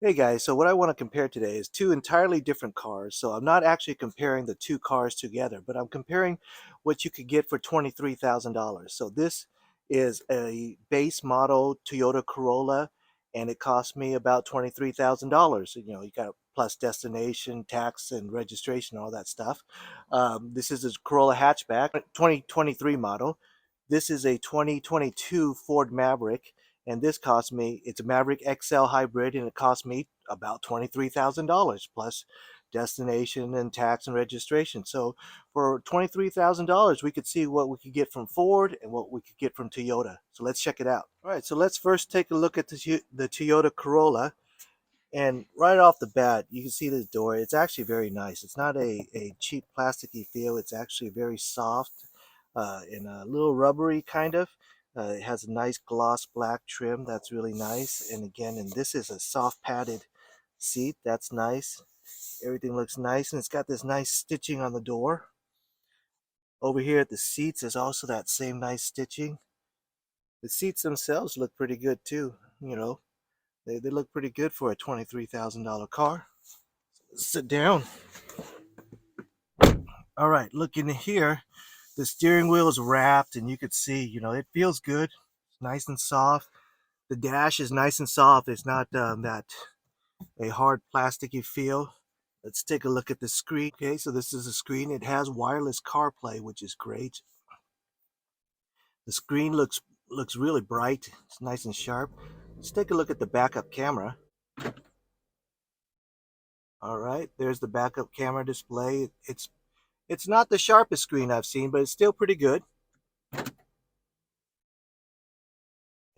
Hey guys, so what I want to compare today is two entirely different cars. So I'm not actually comparing the two cars together, but I'm comparing what you could get for $23,000. So this is a base model Toyota Corolla, and it cost me about $23,000. You know, you got plus destination, tax, and registration, all that stuff. This is a Corolla Hatchback, 2023 model. This is a 2022 Ford Maverick, and this cost me, it's a Maverick XL Hybrid, and it cost me about $23,000 plus destination and tax and registration. So for $23,000, we could see what we could get from Ford and what we could get from Toyota. So let's check it out. All right, so let's first take a look at the Toyota Corolla. And right off the bat, you can see the door. It's actually very nice. It's not a cheap plasticky feel. It's actually very soft and a little rubbery kind of. It has a nice gloss black trim. That's really nice. And again, and this is a soft padded seat. That's nice. Everything looks nice. And it's got this nice stitching on the door. Over here at the seats, there's also that same nice stitching. The seats themselves look pretty good too. You know, they look pretty good for a $23,000 car. Sit down. All right, look in here. The steering wheel is wrapped, and you could see, you know, it feels good. It's nice and soft. The dash is nice and soft. It's not that a hard plasticky feel. Let's take a look at the screen. Okay, so this is a screen. It has wireless CarPlay, which is great. The screen looks really bright. It's nice and sharp. Let's take a look at the backup camera. All right, there's the backup camera display. It's not the sharpest screen I've seen, but it's still pretty good.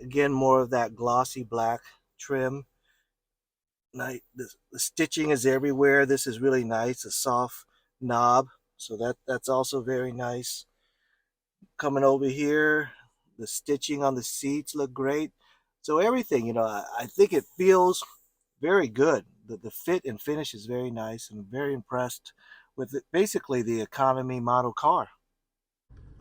Again, more of that glossy black trim. The stitching is everywhere. This is really nice. A soft knob, so that's also very nice. Coming over here, the stitching on the seats look great. So everything, you know, I think it feels very good. The fit and finish is very nice, and I'm very impressed with basically the economy model car.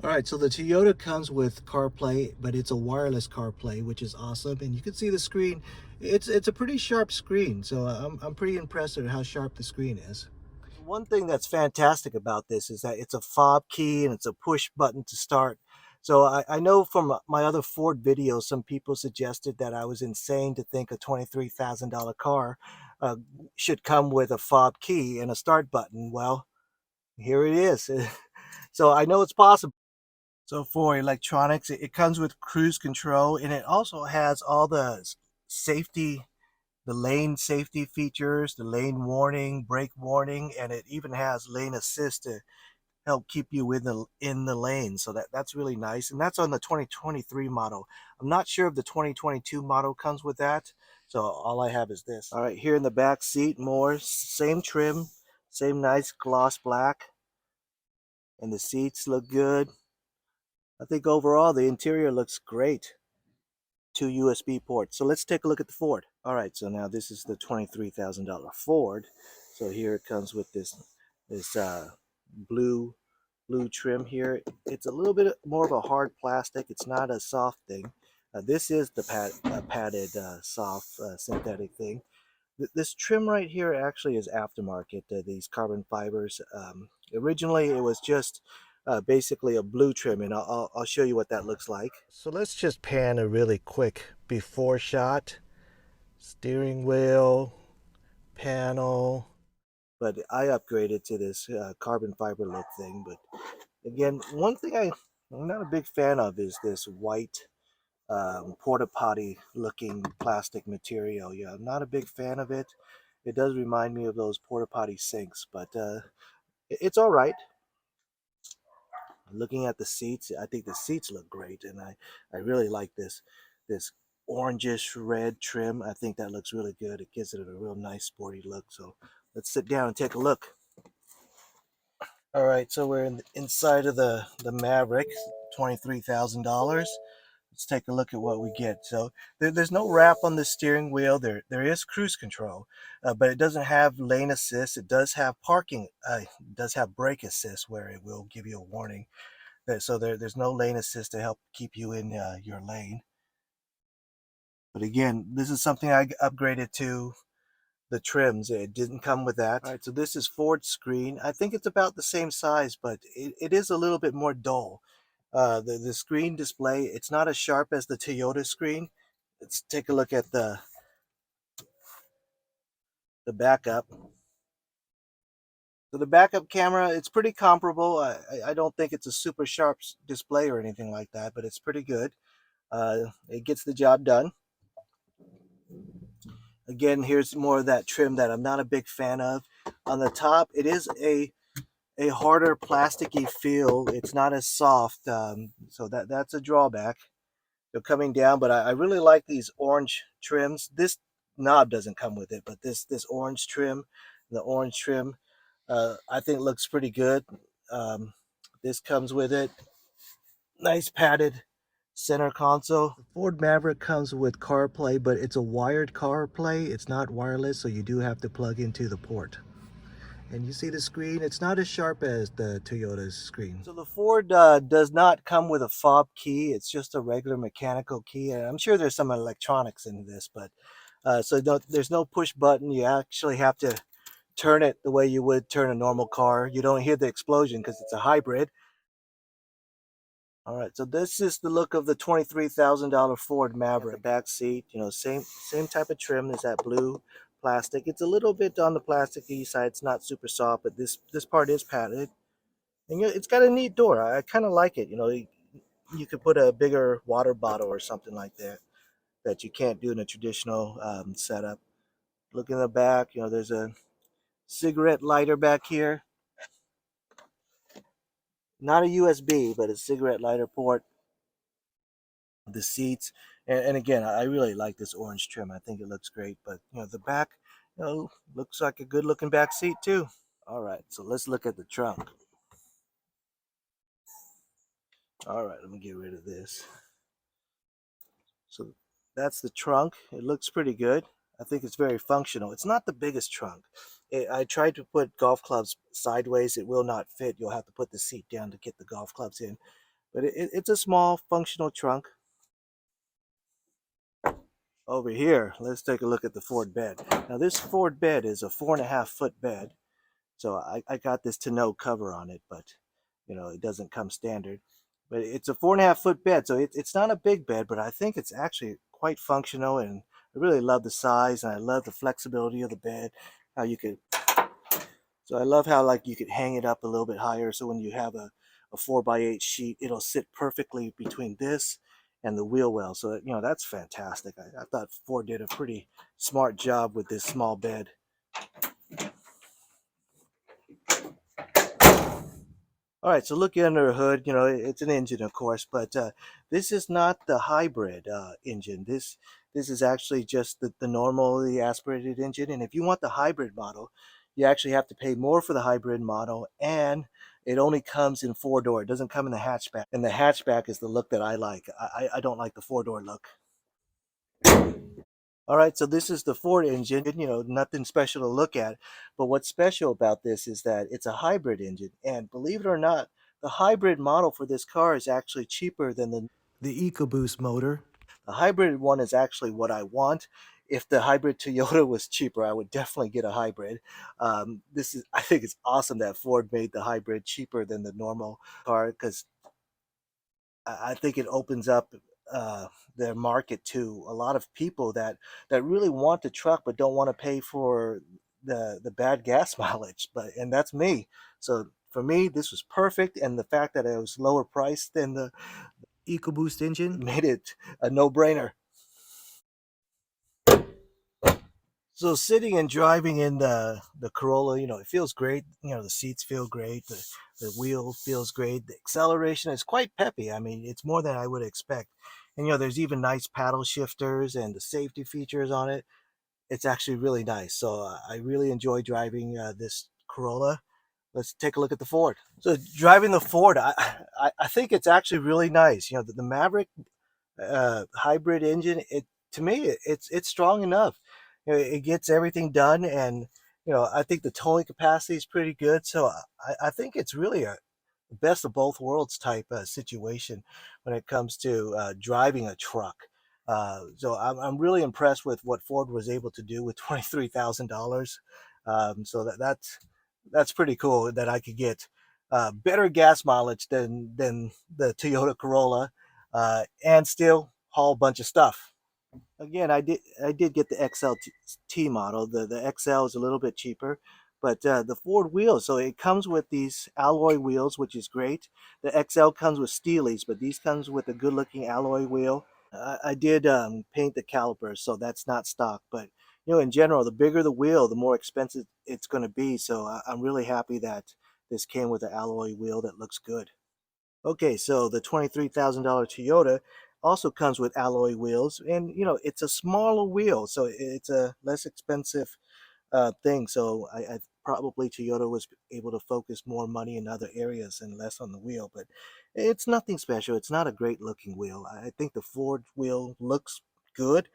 All right, so the Toyota comes with CarPlay, but it's a wireless CarPlay, which is awesome. And you can see the screen. It's a pretty sharp screen, so I'm pretty impressed at how sharp the screen is. One thing that's fantastic about this is that it's a fob key and it's a push button to start. So I know from my other Ford videos, some people suggested that I was insane to think a $23,000 car uh, should come with a fob key and a start button. Well, here it is. So I know it's possible. So for electronics, it comes with cruise control, and it also has all the safety, the lane safety features, the lane warning, brake warning, and it even has lane assist to help keep you in the lane. So that's really nice, and that's on the 2023 model. I'm not sure if the 2022 model comes with that. So all I have is this. All right, here in the back seat, more same trim, same nice gloss black, and the seats look good. I think overall the interior looks great. Two USB ports. So let's take a look at the Ford. All right, so now this is the $23,000 Ford. So here it comes with this blue trim here. It's a little bit more of a hard plastic. It's not a soft thing. This is the padded soft synthetic thing. This trim right here actually is aftermarket. These carbon fibers. Originally, it was just basically a blue trim, and I'll show you what that looks like. So let's just pan a really quick before shot. Steering wheel, panel. But I upgraded to this carbon fiber look thing. But again, one thing I'm not a big fan of is this white porta potty looking plastic material. Yeah, I'm not a big fan of it. It does remind me of those porta potty sinks, but it's all right. Looking at the seats, I think the seats look great, and I really like this orangish red trim. I think that looks really good. It gives it a real nice sporty look. So let's sit down and take a look. All right, so we're inside of the Maverick, $23,000. Let's take a look at what we get. So there's no wrap on the steering wheel. There is cruise control, but it doesn't have lane assist. It does have parking. It does have brake assist, where it will give you a warning. So there's no lane assist to help keep you in your lane. But again, this is something I upgraded to. the trims. It didn't come with that. All right, so this is Ford screen. I think it's about the same size, but it is a little bit more dull. The screen display, it's not as sharp as the Toyota screen. Let's take a look at the backup. So the backup camera, it's pretty comparable. I don't think it's a super sharp display or anything like that, but it's pretty good. It gets the job done. Again, here's more of that trim that I'm not a big fan of. On the top, it is a harder plasticky feel. It's not as soft, so that's a drawback. They're coming down, but I really like these orange trims. This knob doesn't come with it, but this orange trim, the orange trim, I think looks pretty good. This comes with it. Nice padded center console. The Ford Maverick comes with CarPlay, but it's a wired CarPlay. It's not wireless, so you do have to plug into the port. And you see the screen, it's not as sharp as the Toyota's screen. So the Ford does not come with a fob key. It's just a regular mechanical key. And I'm sure there's some electronics in this, but there's no push button. You actually have to turn it the way you would turn a normal car. You don't hear the explosion because it's a hybrid. All right, so this is the look of the $23,000 Ford Maverick. The back seat, same type of trim as that blue plastic. It's a little bit on the plasticky side. It's not super soft, but this part is padded. And it's got a neat door. I kind of like it. You could put a bigger water bottle or something like that you can't do in a traditional setup. Look in the back. There's a cigarette lighter back here. Not a USB, but a cigarette lighter port. The seats, and again, I really like this orange trim. I think it looks great. But the back, looks like a good looking back seat too. All right, so let's look at the trunk. All right, let me get rid of this. So that's the trunk. It looks pretty good. I think it's very functional. It's not the biggest trunk. I tried to put golf clubs sideways. It will not fit. You'll have to put the seat down to get the golf clubs in. But it's a small functional trunk. Over here, let's take a look at the Ford bed. Now this Ford bed is a 4.5-foot bed. So I got this to no cover on it, but it doesn't come standard. But it's a 4.5-foot bed, so it's not a big bed, but I think it's actually quite functional, and I really love the size, and I love the flexibility of the bed. How you could, so I love how like you could hang it up a little bit higher, so when you have a 4x8 sheet, it'll sit perfectly between this and the wheel well. So that's fantastic. I thought Ford did a pretty smart job with this small bed. All right, so looking under the hood, it's an engine, of course, but this is not the hybrid engine. This is actually just the normally aspirated engine. And if you want the hybrid model, you actually have to pay more for the hybrid model, and it only comes in four-door. It doesn't come in the hatchback. And the hatchback is the look that I like. I don't like the four-door look. All right, so this is the Ford engine, nothing special to look at. But what's special about this is that it's a hybrid engine. And believe it or not, the hybrid model for this car is actually cheaper than the EcoBoost motor. The hybrid one is actually what I want. If the hybrid Toyota was cheaper, I would definitely get a hybrid. I think it's awesome that Ford made the hybrid cheaper than the normal car, because I think it opens up their market to a lot of people that really want the truck but don't want to pay for the bad gas mileage. And that's me. So for me, this was perfect, and the fact that it was lower priced than the EcoBoost engine made it a no-brainer. So sitting and driving in the Corolla, it feels great. The seats feel great. The wheel feels great. The acceleration is quite peppy. I mean, it's more than I would expect. And there's even nice paddle shifters and the safety features on it. It's actually really nice. So I really enjoy driving this Corolla. Let's take a look at the Ford. So driving the Ford, I think it's actually really nice. The Maverick hybrid engine, to me it's strong enough. It gets everything done, and I think the towing capacity is pretty good. So I think it's really a best of both worlds type situation when it comes to driving a truck. So I'm really impressed with what Ford was able to do with $23,000. So that's pretty cool that I could get better gas mileage than the Toyota Corolla and still haul a bunch of stuff. Again, I did get the XLT model. The XL is a little bit cheaper, but the Ford wheels. So it comes with these alloy wheels, which is great. The XL comes with Steelies, but these comes with a good-looking alloy wheel. I did paint the calipers, so that's not stock. But in general, the bigger the wheel, the more expensive it's going to be. So I'm really happy that this came with an alloy wheel that looks good. Okay, so the $23,000 Toyota also comes with alloy wheels, and it's a smaller wheel, so it's a less expensive thing. So I probably Toyota was able to focus more money in other areas and less on the wheel, but it's nothing special. It's not a great looking wheel. I think the Ford wheel looks good.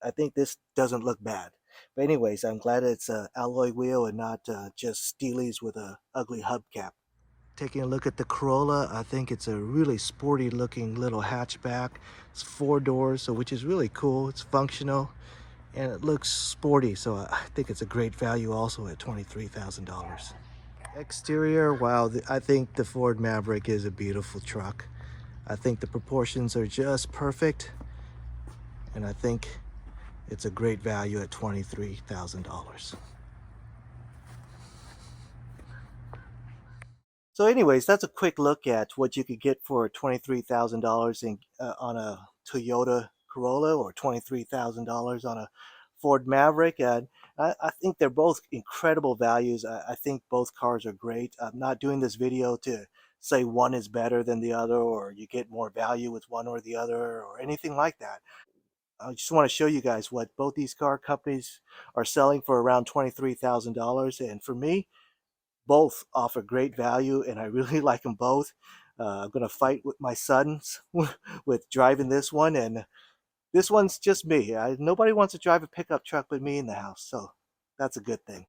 I think this doesn't look bad. But anyways, I'm glad it's a alloy wheel and not just Steelies with a ugly hubcap. Taking a look at the Corolla, I think it's a really sporty looking little hatchback. It's 4 doors, so which is really cool. It's functional and it looks sporty, so I think it's a great value also at $23,000. Exterior, wow, I think the Ford Maverick is a beautiful truck. I think the proportions are just perfect, and I think it's a great value at $23,000. So anyways, that's a quick look at what you could get for $23,000 on a Toyota Corolla or $23,000 on a Ford Maverick. And I think they're both incredible values. I think both cars are great. I'm not doing this video to say one is better than the other or you get more value with one or the other or anything like that. I just want to show you guys what both these car companies are selling for around $23,000. And for me, both offer great value, and I really like them both. I'm going to fight with my sons with driving this one, and this one's just me. Nobody wants to drive a pickup truck but me in the house, so that's a good thing.